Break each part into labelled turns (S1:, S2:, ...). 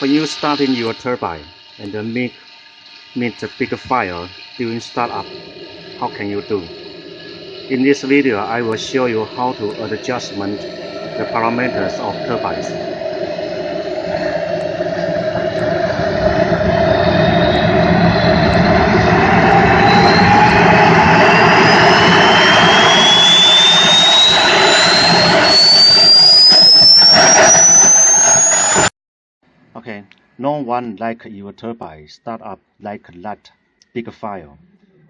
S1: When you start in your turbine and meet a big fire during startup, how can you do? In this video, I will show you how to adjust the parameters of turbines. Okay, no one like your turbine start up like that big fire.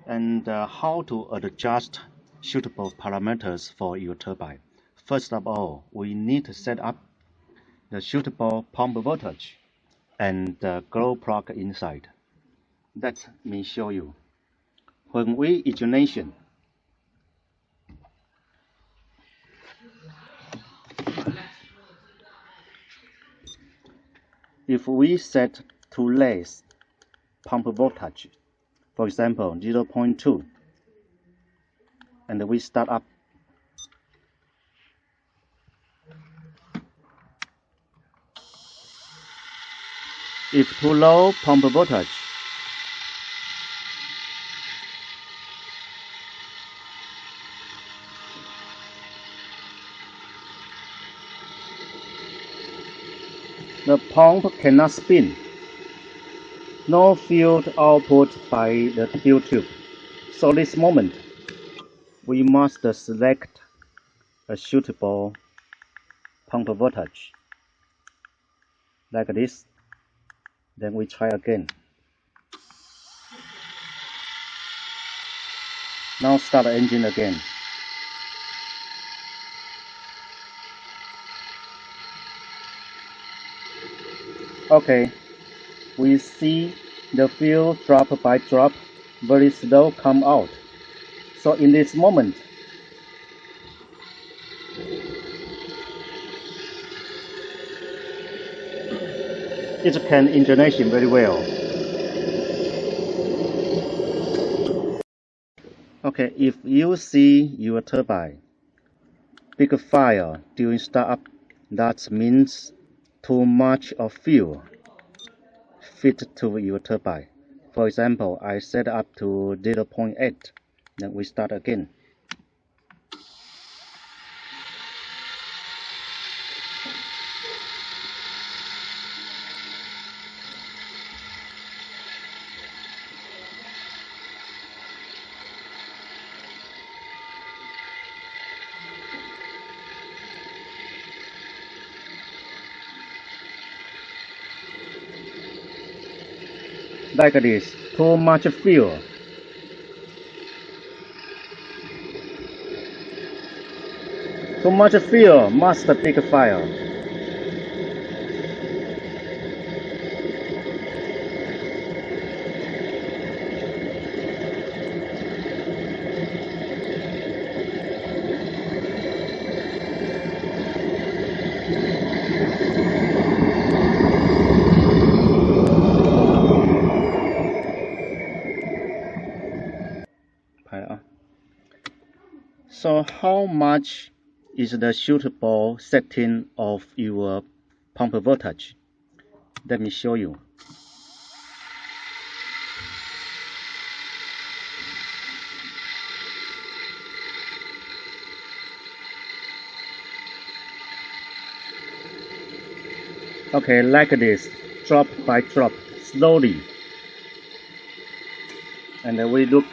S1: And how to adjust suitable parameters for your turbine. First of all, we need to set up the suitable pump voltage and the glow plug inside. Let me show you. When we ignition, if we set to less pump voltage, for example 0.2, and we start up, if too low pump voltage, the pump cannot spin. No fuel output by the fuel tube. So this moment, we must select a suitable pump voltage, like this. Then we try again. Now start the engine again. Okay, we see the fuel drop by drop, very slow come out. So in this moment, it can ignition very well. Okay, if you see your turbine big fire during startup, that means too much of fuel fit to your turbine. For example, I set up to 0.8, then we start again. Like this, too much fuel. Too much fuel must big fire. So how much is the suitable setting of your pump voltage? Let me show you. Okay, like this, drop by drop, slowly. And then we look.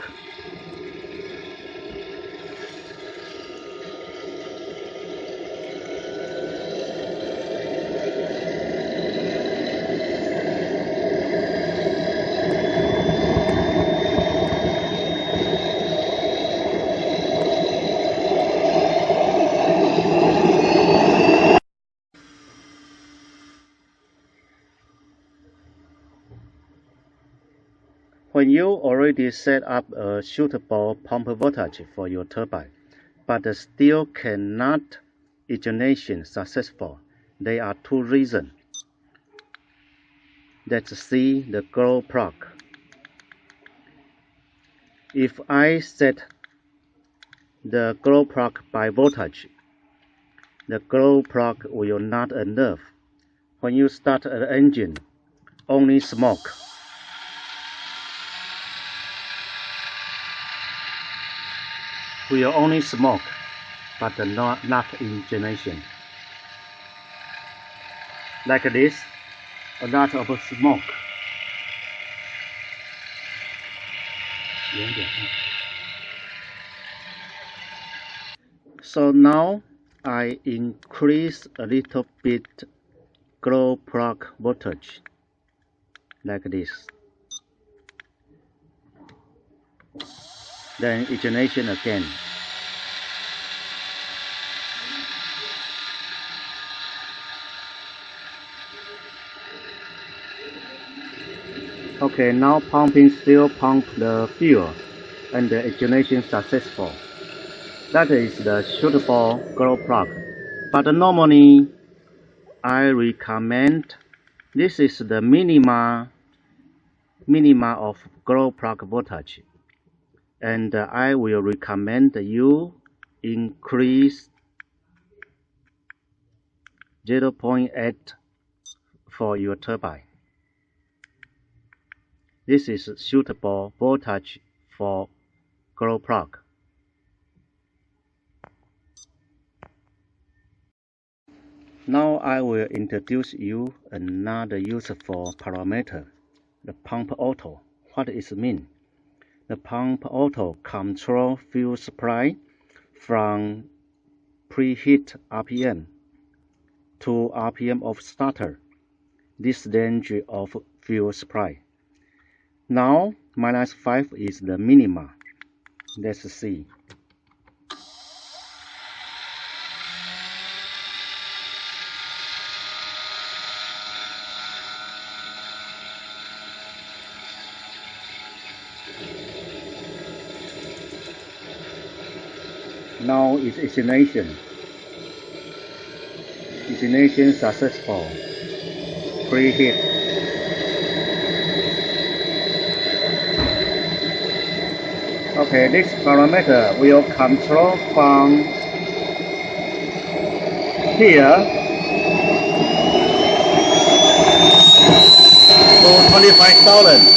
S1: When you already set up a suitable pump voltage for your turbine, but still cannot ignition successful, there are two reasons. Let's see the glow plug. If I set the glow plug by voltage, the glow plug will not enough. When you start an engine, only smoke. Will only smoke, but not ignition. Like this, a lot of smoke. So now I increase a little bit glow plug voltage, like this. Then ignition again. Okay, now pumping still pump the fuel, and the ignition successful. That is the suitable glow plug. But normally, I recommend this is the minima of glow plug voltage, and I will recommend you increase 0.8 for your turbine. This is suitable voltage for glow plug. Now I will introduce you another useful parameter, the pump auto. What does it mean? The pump auto control fuel supply from preheat RPM to RPM of starter. This range of fuel supply. Now -5 is the minima. Let's see. Now it's ignition. Ignition successful. Preheat. Okay, this parameter will control from here to 25,000.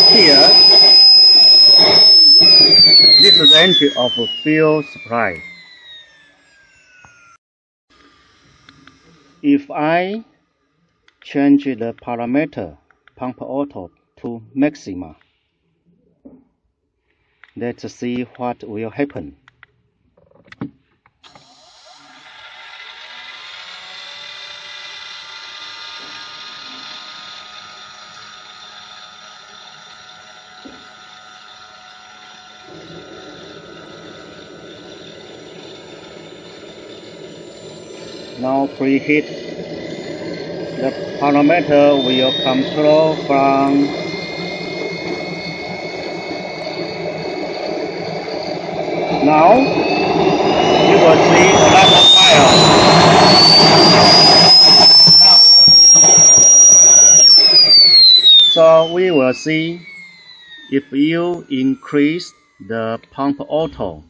S1: Here, this range of fuel supply. If I change the parameter pump auto to maxima, let's see what will happen. Now preheat. The parameter will control from now. You will see a lot of fire. So we will see if you increase the pump auto,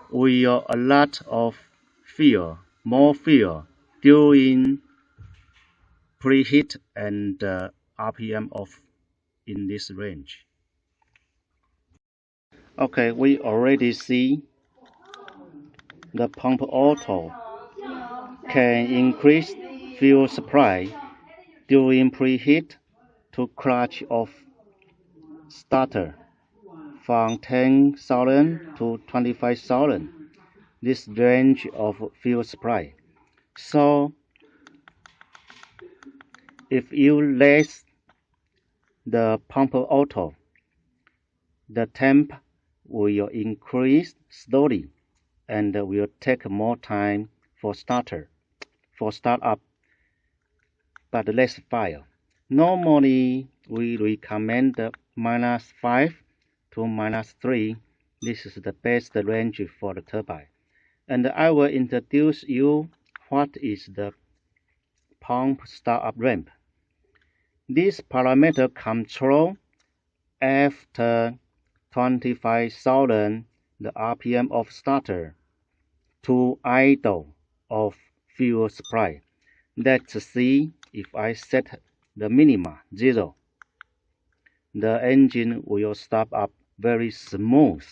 S1: will a lot of fuel, more fuel during preheat and RPM of in this range. Okay, we already see the pump auto can increase fuel supply during preheat to clutch of starter from 10,000 to 25,000. This range of fuel supply. So if you raise the pump auto, the temp will increase slowly and will take more time for startup, but less fire. Normally, we recommend -5 to -3. This is the best range for the turbine. And I will introduce you what is the pump startup ramp. This parameter control after 25,000 the RPM of starter to idle of fuel supply. Let's see if I set the minima 0. The engine will start up very smooth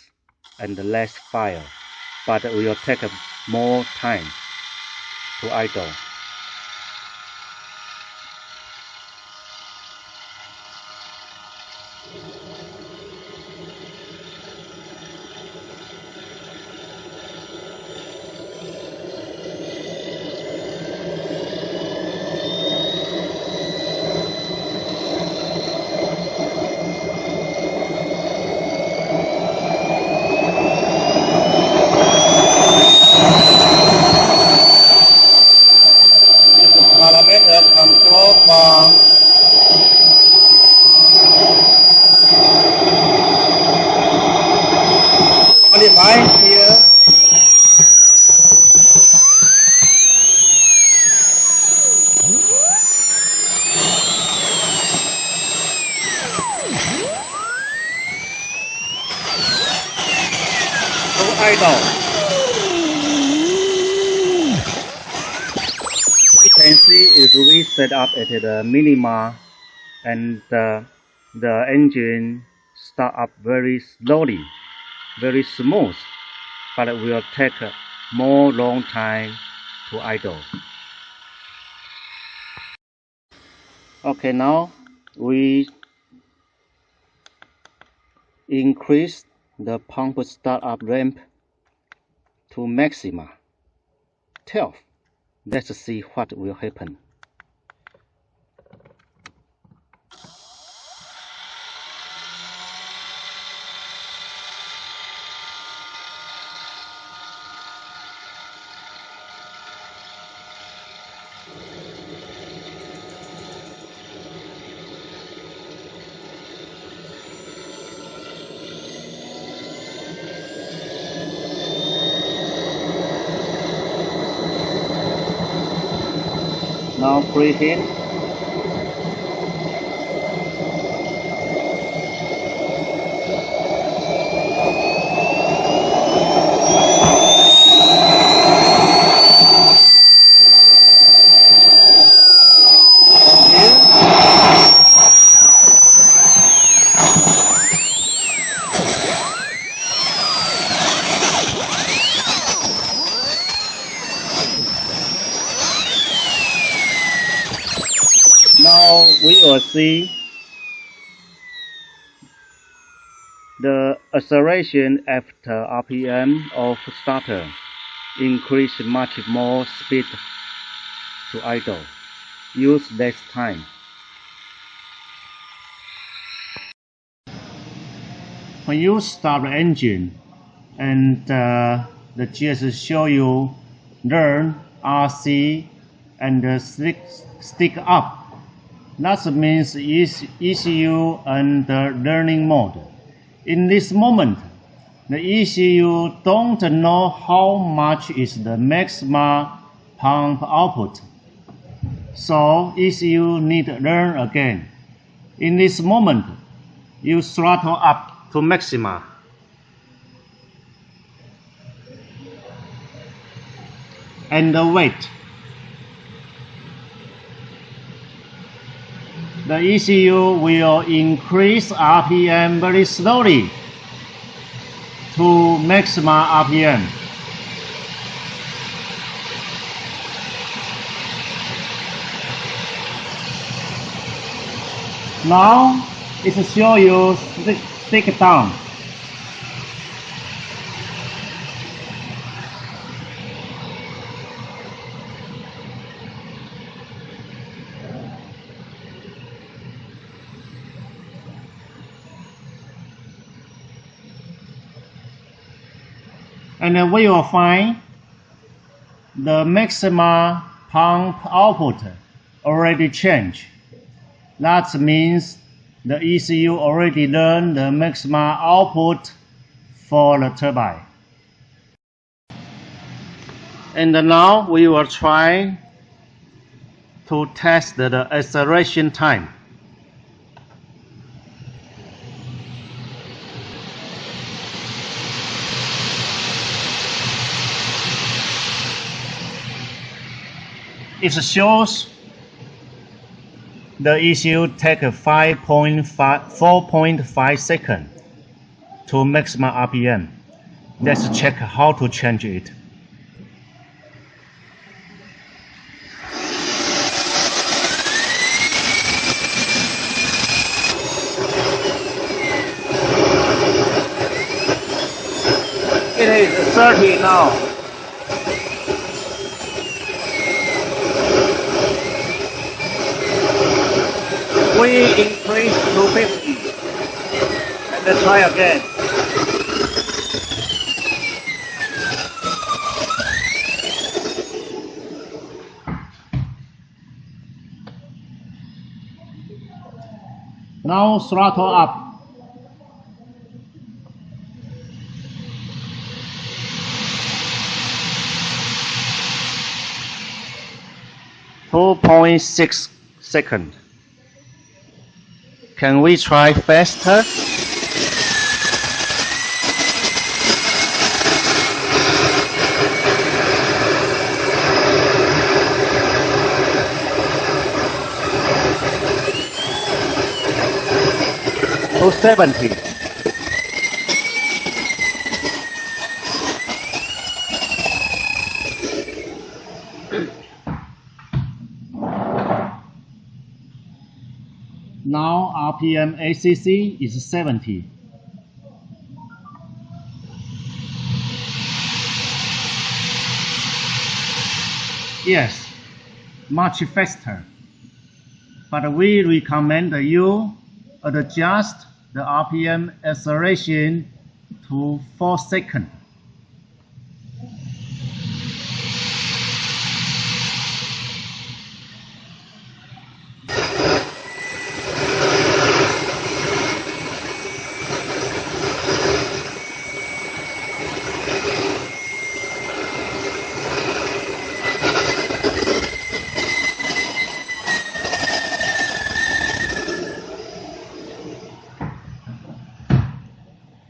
S1: and less fire, but will take more time to idle. Parameter control for modify here. To idle. You can see if we set up at the minima and the engine start up very slowly, very smooth, but it will take more long time to idle. Okay, now we increase the pump startup ramp to maxima 12. Let's see what will happen. Now preheat. Now we will see the acceleration after RPM of starter increase much more speed to idle. Use less time. When you start the engine and the GS show you learn RC and stick up, that means ECU under learning mode. In this moment, the ECU don't know how much is the maximum pump output. So ECU need to learn again. In this moment, you throttle up to maxima. And wait. The ECU will increase RPM very slowly to maximum RPM. Now it shows you stick down. And then we will find the maximum pump output already changed. That means the ECU already learned the maximum output for the turbine. And now we will try to test the acceleration time. It shows the ECU take 4.5 seconds to maximum RPM. Let's check how to change it. It is 30 now. We increase to 50 and then try again. Now throttle up. .6 seconds. Can we try faster? To 70. Now RPM ACC is 70. Yes, much faster. But we recommend you adjust the RPM acceleration to 4 seconds.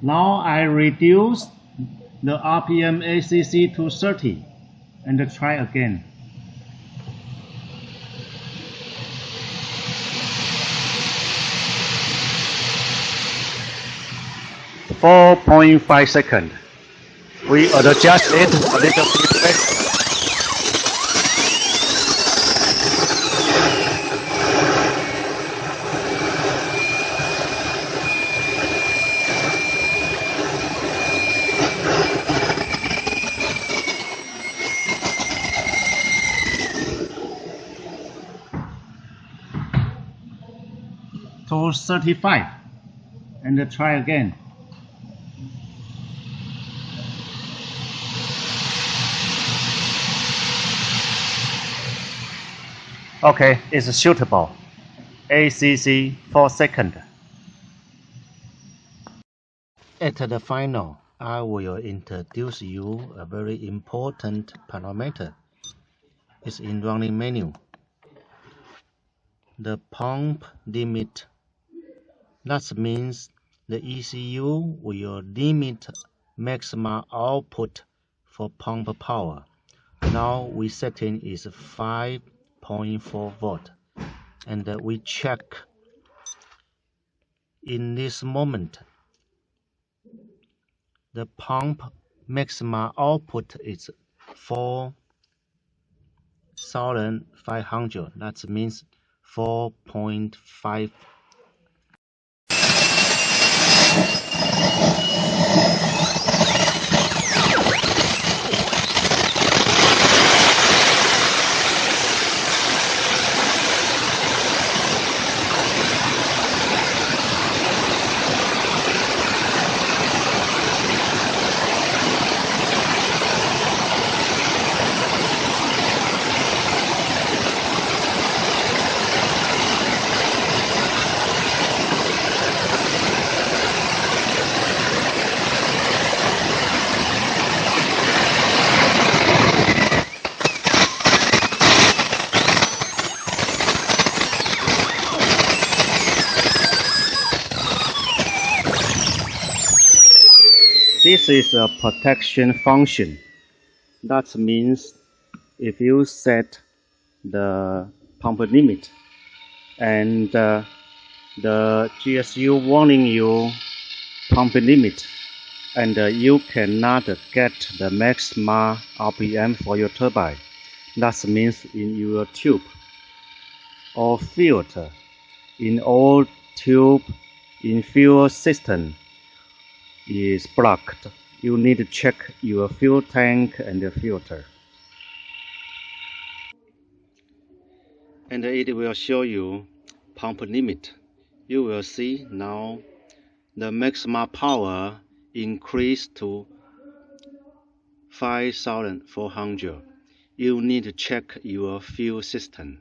S1: Now I reduce the RPM ACC to 30 and try again. .5 seconds. We adjust it a little bit faster. To 35 and try again. Okay, it's suitable. ACC 4 seconds. At the final, I will introduce you a very important parameter. It's in running menu. The pump limit. That means the ECU will limit maximum output for pump power. Now we setting is 5.4 volt, and we check. In this moment, the pump maximum output is 4,500. That means 4.5. This is a protection function. That means if you set the pump limit, and the GSU warning you pump limit, and you cannot get the maximum RPM for your turbine. That means in your tube or filter, in all tube in fuel system is blocked. You need to check your fuel tank and the filter. And it will show you pump limit. You will see now the maximum power increased to 5,400. You need to check your fuel system.